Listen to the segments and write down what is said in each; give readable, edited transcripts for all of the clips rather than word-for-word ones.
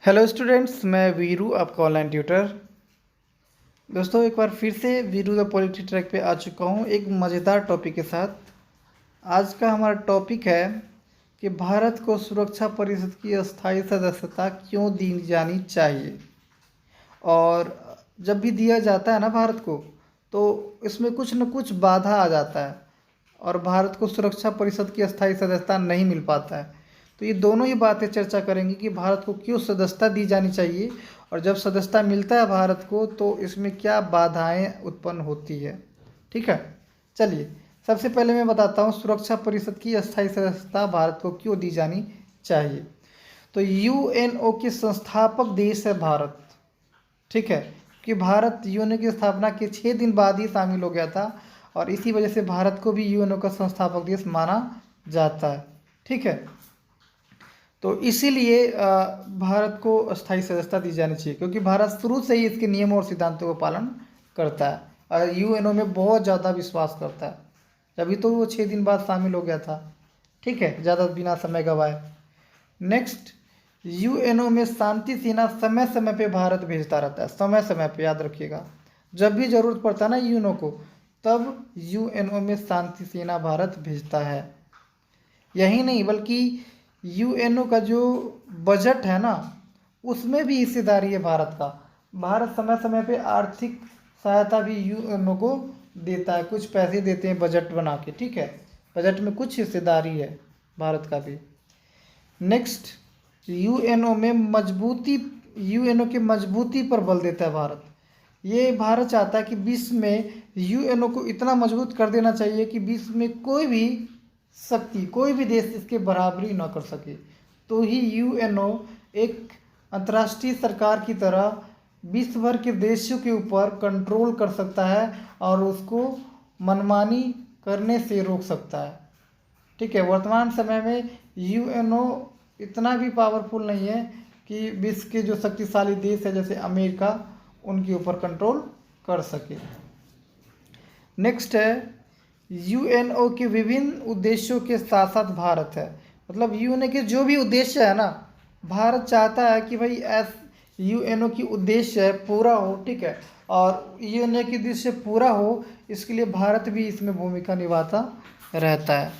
Hello students, मैं वीरू आपका online tutor. दोस्तों, एक बार फिर से वीरू द पॉलिटी ट्रैक पे आ चुका हूँ एक मज़ेदार टॉपिक के साथ। आज का हमारा टॉपिक है कि भारत को सुरक्षा परिषद की अस्थायी सदस्यता क्यों दी जानी चाहिए। और जब भी दिया जाता है ना भारत को, तो इसमें कुछ न कुछ बाधा आ जाता है और भारत को सुरक्षा परिषद की अस्थायी सदस्यता नहीं मिल पाता है। तो ये दोनों ही बातें चर्चा करेंगे कि भारत को क्यों सदस्यता दी जानी चाहिए और जब सदस्यता मिलता है भारत को तो इसमें क्या बाधाएं उत्पन्न होती है। ठीक है, चलिए सबसे पहले मैं बताता हूँ सुरक्षा परिषद की अस्थायी सदस्यता भारत को क्यों दी जानी चाहिए। तो यूएनओ के संस्थापक देश है भारत। ठीक है, कि भारत यूएनओ की स्थापना के 6 दिन बाद ही शामिल हो गया था और इसी वजह से भारत को भी यूएनओ का संस्थापक देश माना जाता है। ठीक है, तो इसीलिए भारत को अस्थायी सदस्यता दी जानी चाहिए क्योंकि भारत शुरू से ही इसके नियमों और सिद्धांतों का पालन करता है और यूएनओ में बहुत ज़्यादा विश्वास करता है, तभी तो वो 6 दिन बाद शामिल हो गया था। ठीक है, ज़्यादा बिना समय गवाए। नेक्स्ट, यूएनओ में शांति सेना समय समय पे भारत भेजता रहता है, समय समय पे, याद रखिएगा। जब भी ज़रूरत पड़ता है ना यूएनओ को, तब यूएनओ में शांति सेना भारत भेजता है। यही नहीं बल्कि यूएनओ का जो बजट है ना, उसमें भी हिस्सेदारी है भारत का। भारत समय समय पे आर्थिक सहायता भी यूएनओ को देता है, कुछ पैसे देते हैं बजट बना के। ठीक है, बजट में कुछ हिस्सेदारी है भारत का भी। नेक्स्ट, यूएनओ की मजबूती पर बल देता है भारत। ये भारत चाहता है कि विश्व में यूएनओ को इतना मजबूत कर देना चाहिए कि विश्व में कोई भी शक्ति, कोई भी देश इसके बराबरी न कर सके। तो ही यूएनओ एक अंतर्राष्ट्रीय सरकार की तरह विश्व भर के देशों के ऊपर कंट्रोल कर सकता है और उसको मनमानी करने से रोक सकता है। ठीक है, वर्तमान समय में यूएनओ इतना भी पावरफुल नहीं है कि विश्व के जो शक्तिशाली देश है जैसे अमेरिका, उनके ऊपर कंट्रोल कर सके। नेक्स्ट है, यूएनओ के विभिन्न उद्देश्यों के साथ साथ भारत है, मतलब यूएनओ के जो भी उद्देश्य है ना, भारत चाहता है कि भाई यूएनओ की उद्देश्य पूरा हो। ठीक है, और यूएनओ की उद्देश्य पूरा हो इसके लिए भारत भी इसमें भूमिका निभाता रहता है।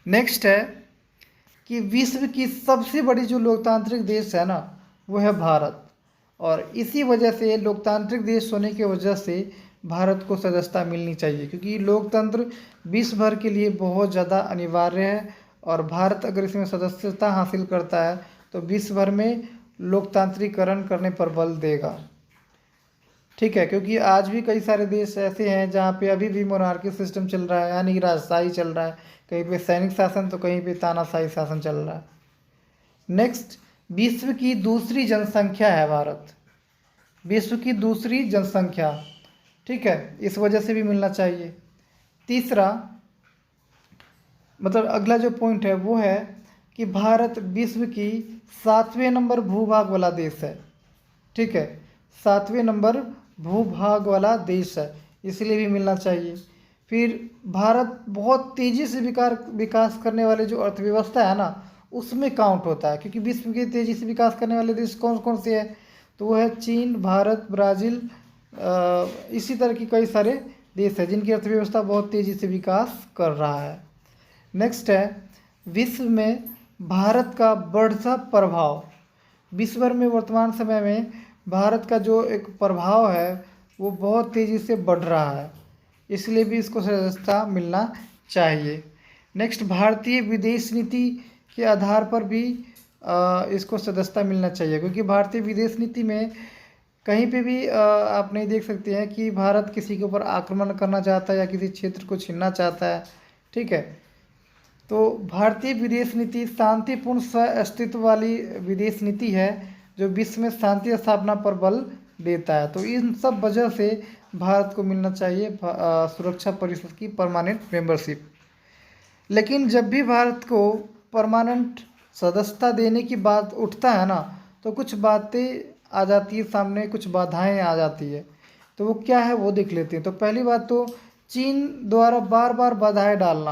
नेक्स्ट है कि विश्व की सबसे बड़ी जो लोकतांत्रिक देश है ना, वो है भारत, और इसी वजह से लोकतांत्रिक देश होने की वजह से भारत को सदस्यता मिलनी चाहिए क्योंकि लोकतंत्र विश्व भर के लिए बहुत ज़्यादा अनिवार्य है और भारत अगर इसमें सदस्यता हासिल करता है तो विश्व भर में लोकतांत्रिकरण करने पर बल देगा। ठीक है, क्योंकि आज भी कई सारे देश ऐसे हैं जहाँ पे अभी भी मोनार्की सिस्टम चल रहा है, यानी कि राजशाही चल रहा है, कहीं पे सैनिक शासन तो कहीं पे तानाशाही शासन चल रहा है। नेक्स्ट, विश्व की दूसरी जनसंख्या है भारत, विश्व की दूसरी जनसंख्या। ठीक है, इस वजह से भी मिलना चाहिए। तीसरा, मतलब अगला जो पॉइंट है वो है कि भारत विश्व की 7वें नंबर भूभाग वाला देश है। ठीक है, 7वें नंबर भूभाग वाला देश है, इसलिए भी मिलना चाहिए। फिर भारत बहुत तेज़ी से विकास करने वाले जो अर्थव्यवस्था है ना, उसमें काउंट होता है क्योंकि विश्व के तेज़ी से विकास करने वाले देश कौन कौन से हैं, तो वो है चीन, भारत, ब्राज़ील, इसी तरह की कई सारे देश हैं जिनकी अर्थव्यवस्था बहुत तेज़ी से विकास कर रहा है। नेक्स्ट है, विश्व में भारत का बढ़ता प्रभाव। विश्व भर में वर्तमान समय में भारत का जो एक प्रभाव है वो बहुत तेज़ी से बढ़ रहा है, इसलिए भी इसको सदस्यता मिलना चाहिए। नेक्स्ट, भारतीय विदेश नीति के आधार पर भी इसको सदस्यता मिलना चाहिए क्योंकि भारतीय विदेश नीति में कहीं पे भी आप नहीं देख सकते हैं कि भारत किसी के ऊपर आक्रमण करना चाहता है या किसी क्षेत्र को छीनना चाहता है। ठीक है, तो भारतीय विदेश नीति शांतिपूर्ण सह अस्तित्व वाली विदेश नीति है जो विश्व में शांति स्थापना पर बल देता है। तो इन सब वजह से भारत को मिलना चाहिए सुरक्षा परिषद की परमानेंट मेंबरशिप। लेकिन जब भी भारत को परमानेंट सदस्यता देने की बात उठता है ना, तो कुछ बातें आ जाती है सामने, कुछ बाधाएं आ जाती है। तो वो क्या है वो देख लेते हैं। तो पहली बात तो चीन द्वारा बार बार बाधाएं डालना,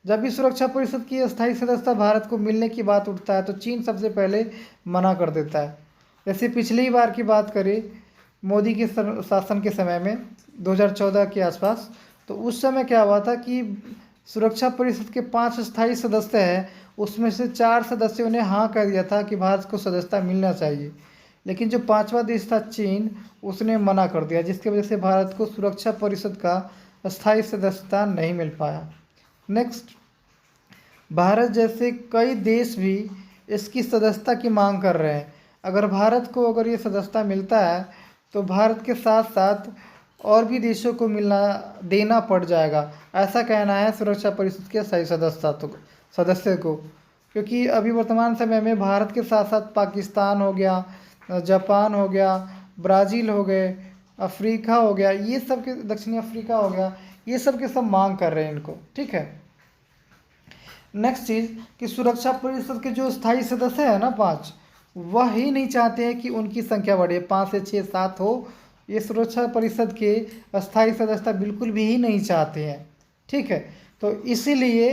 जब भी सुरक्षा परिषद की अस्थायी सदस्यता भारत को मिलने की बात उठता है तो चीन सबसे पहले मना कर देता है। जैसे पिछली बार की बात करें मोदी के शासन के समय में 2014 के आसपास, तो उस समय क्या हुआ था कि सुरक्षा परिषद के 5 स्थायी सदस्य हैं, उसमें से 4 सदस्यों ने हाँ कर दिया था कि भारत को सदस्यता मिलना चाहिए, लेकिन जो 5वां देश था चीन, उसने मना कर दिया, जिसकी वजह से भारत को सुरक्षा परिषद का स्थायी सदस्यता नहीं मिल पाया। नेक्स्ट, भारत जैसे कई देश भी इसकी सदस्यता की मांग कर रहे हैं। अगर भारत को अगर ये सदस्यता मिलता है तो भारत के साथ साथ और भी देशों को देना पड़ जाएगा, ऐसा कहना है सुरक्षा परिषद के स्थायी सदस्य को। क्योंकि अभी वर्तमान समय में भारत के साथ साथ पाकिस्तान हो गया, जापान हो गया, ब्राज़ील हो गए, अफ्रीका हो गया, ये सब के दक्षिणी अफ्रीका हो गया, ये सब के सब मांग कर रहे हैं इनको। ठीक है। नेक्स्ट चीज़ कि सुरक्षा परिषद के जो स्थायी सदस्य हैं ना 5, वह ही नहीं चाहते हैं कि उनकी संख्या बढ़े, 5 से 6 7 हो। ये सुरक्षा परिषद के स्थायी सदस्यता बिल्कुल भी ही नहीं चाहते हैं। ठीक है। तो इसीलिए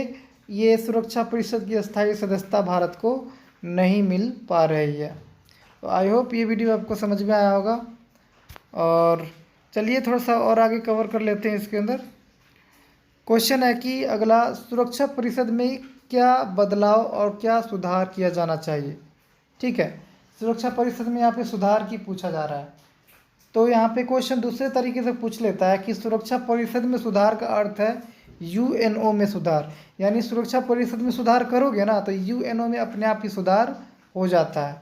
ये सुरक्षा परिषद की स्थायी सदस्यता भारत को नहीं मिल पा रही है। तो आई होप ये वीडियो आपको समझ में आया होगा। और चलिए थोड़ा सा और आगे कवर कर लेते हैं। इसके अंदर क्वेश्चन है कि अगला, सुरक्षा परिषद में क्या बदलाव और क्या सुधार किया जाना चाहिए। ठीक है। सुरक्षा परिषद में यहाँ पे सुधार की पूछा जा रहा है। तो यहाँ पे क्वेश्चन दूसरे तरीके से पूछ लेता है कि सुरक्षा परिषद में सुधार का अर्थ है यूएनओ में सुधार, यानी सुरक्षा परिषद में सुधार करोगे ना तो यूएनओ में अपने आप ही सुधार हो जाता है।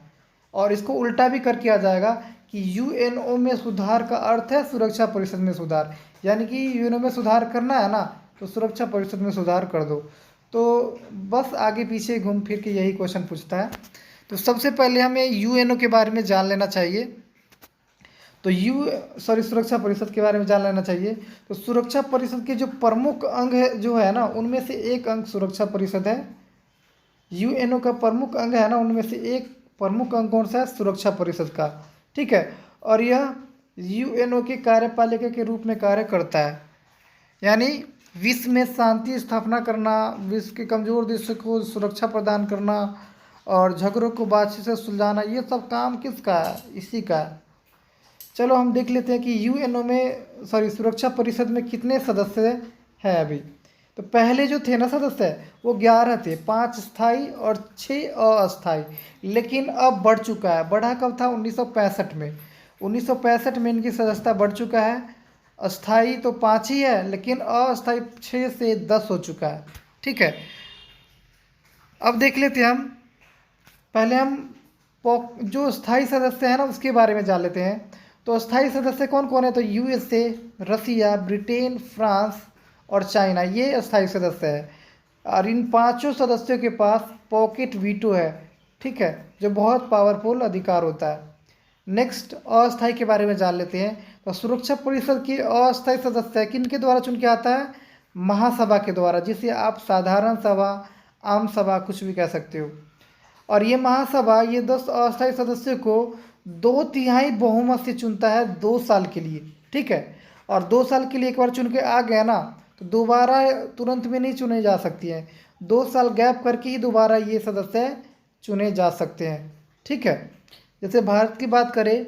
और इसको उल्टा भी कर किया जाएगा कि यूएनओ में सुधार का अर्थ है सुरक्षा परिषद में सुधार, यानी कि यूएनओ में सुधार करना है ना तो सुरक्षा परिषद में सुधार कर दो। तो बस आगे पीछे घूम फिर के यही क्वेश्चन पूछता है। तो सबसे पहले हमें यूएनओ के बारे में जान लेना चाहिए। तो सुरक्षा परिषद के बारे में जान लेना चाहिए। तो सुरक्षा परिषद के जो प्रमुख अंग है जो है ना, उनमें से एक अंग सुरक्षा परिषद है। यूएनओ का प्रमुख अंग है ना, उनमें से एक प्रमुख अंग कौन सा है? सुरक्षा परिषद का। ठीक है। और यह यूएनओ के कार्यपालिका के रूप में कार्य करता है, यानी विश्व में शांति स्थापना करना, विश्व के कमज़ोर देशों को सुरक्षा प्रदान करना और झगड़ों को बातचीत से सुलझाना, ये सब काम किसका है? इसी का है। चलो हम देख लेते हैं कि यूएनओ में सुरक्षा परिषद में कितने सदस्य हैं अभी। तो पहले जो थे ना सदस्य वो 11 थे, 5 स्थायी और 6 अस्थायी, लेकिन अब बढ़ चुका है। बढ़ा कब था? 1965 में। 1965 में इनकी सदस्यता बढ़ चुका है। अस्थायी तो 5 ही है, लेकिन अस्थायी 6 से 10 हो चुका है। ठीक है। अब देख लेते हैं हम, पहले हम जो स्थायी सदस्य हैं ना उसके बारे में जान लेते हैं। तो स्थायी सदस्य कौन कौन है? तो यूएसए, रसिया, ब्रिटेन, फ्रांस और चाइना, ये स्थायी सदस्य है। और इन 5 सदस्यों के पास पॉकेट वीटो है। ठीक है, जो बहुत पावरफुल अधिकार होता है। नेक्स्ट, अस्थायी के बारे में जान लेते हैं। तो सुरक्षा परिषद के अस्थायी सदस्य किनके द्वारा चुन के आता है? महासभा के द्वारा, जिसे आप साधारण सभा, आम सभा कुछ भी कह सकते हो। और ये महासभा ये 10 अस्थायी सदस्यों को 2/3 बहुमत से चुनता है 2 साल के लिए। ठीक है। और 2 साल के लिए एक बार चुन के आ गया ना तो दोबारा तुरंत में नहीं चुने जा सकती हैं, 2 साल गैप करके ही दोबारा ये सदस्य चुने जा सकते हैं। ठीक है। जैसे भारत की बात करें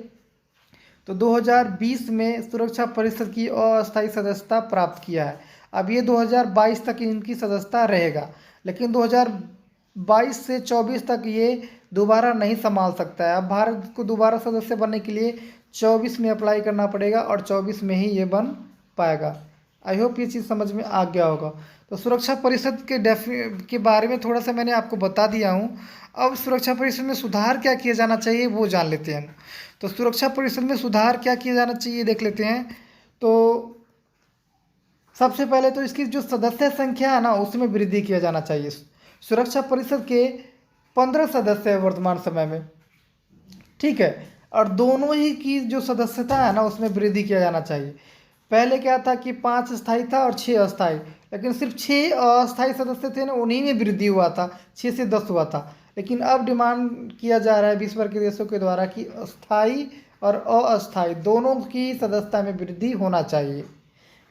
तो 2020 में सुरक्षा परिषद की अस्थायी सदस्यता प्राप्त किया है। अब ये 2022 तक इनकी सदस्यता रहेगा, लेकिन 2022 से 24 तक ये दोबारा नहीं संभाल सकता है। अब भारत को दोबारा सदस्य बनने के लिए 24 में अप्लाई करना पड़ेगा और 24 में ही ये बन पाएगा। आई होप ये चीज़ समझ में आ गया होगा। तो सुरक्षा परिषद के बारे में थोड़ा सा मैंने आपको बता दिया हूँ। अब सुरक्षा परिषद में सुधार क्या किया जाना चाहिए वो जान लेते हैं। तो सुरक्षा परिषद में सुधार क्या किया जाना चाहिए देख लेते हैं। तो सबसे पहले तो इसकी जो सदस्य संख्या है ना उसमें वृद्धि किया जाना चाहिए। सुरक्षा परिषद के 15 सदस्य हैं वर्तमान समय में। ठीक है। और दोनों ही की जो सदस्यता है ना उसमें वृद्धि किया जाना चाहिए। पहले क्या था कि 5 स्थायी था और 6 अस्थायी, लेकिन सिर्फ 6 अस्थायी सदस्य थे ना, उन्हीं में वृद्धि हुआ था, 6 से 10 हुआ था। लेकिन अब डिमांड किया जा रहा है विश्व भर के देशों के द्वारा कि अस्थायी और अस्थायी दोनों की सदस्यता में वृद्धि होना चाहिए।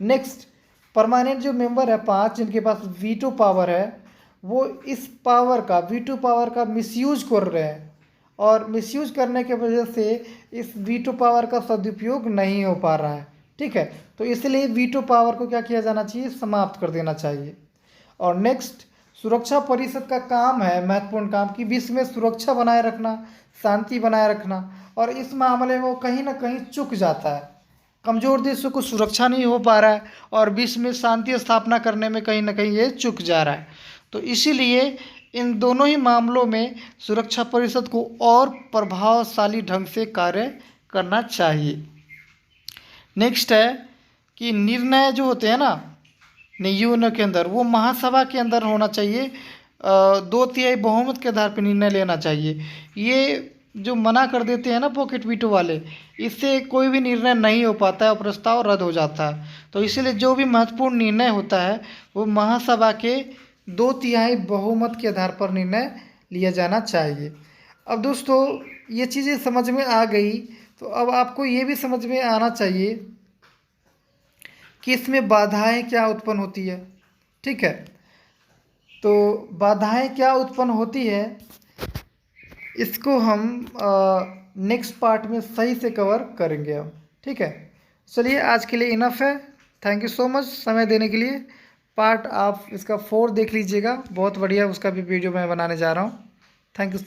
नेक्स्ट, परमानेंट जो मेंबर है 5 जिनके पास वीटो पावर है, वो इस पावर का, वीटो पावर का मिसयूज कर रहे हैं, और मिसयूज करने की वजह से इस वीटो पावर का सदुपयोग नहीं हो पा रहा है। ठीक है, तो इसलिए वीटो पावर को क्या किया जाना चाहिए, समाप्त कर देना चाहिए। और नेक्स्ट, सुरक्षा परिषद का काम है, महत्वपूर्ण काम, कि विश्व में सुरक्षा बनाए रखना, शांति बनाए रखना, और इस मामले में वो कहीं ना कहीं चूक जाता है। कमज़ोर देशों को सुरक्षा नहीं हो पा रहा है और विश्व में शांति स्थापना करने में कहीं ना कहीं ये चूक जा रहा है। तो इसीलिए इन दोनों ही मामलों में सुरक्षा परिषद को और प्रभावशाली ढंग से कार्य करना चाहिए। नेक्स्ट है कि निर्णय जो होते हैं ना यूएनओ के अंदर, वो महासभा के अंदर होना चाहिए। 2/3 बहुमत के आधार पर निर्णय लेना चाहिए। ये जो मना कर देते हैं ना पॉकेट वीटो वाले, इससे कोई भी निर्णय नहीं हो पाता है और प्रस्ताव रद्द हो जाता है। तो इसीलिए जो भी महत्वपूर्ण निर्णय होता है वो महासभा के 2/3 बहुमत के आधार पर निर्णय लिया जाना चाहिए। अब दोस्तों ये चीज़ें समझ में आ गई, तो अब आपको ये भी समझ में आना चाहिए कि इसमें बाधाएं क्या उत्पन्न होती है। ठीक है, तो बाधाएं क्या उत्पन्न होती है इसको हम नेक्स्ट पार्ट में सही से कवर करेंगे हम। ठीक है, चलिए आज के लिए इनफ है। थैंक यू सो मच समय देने के लिए। पार्ट आप इसका 4 देख लीजिएगा, बहुत बढ़िया उसका भी वीडियो मैं बनाने जा रहा हूँ। Thank you so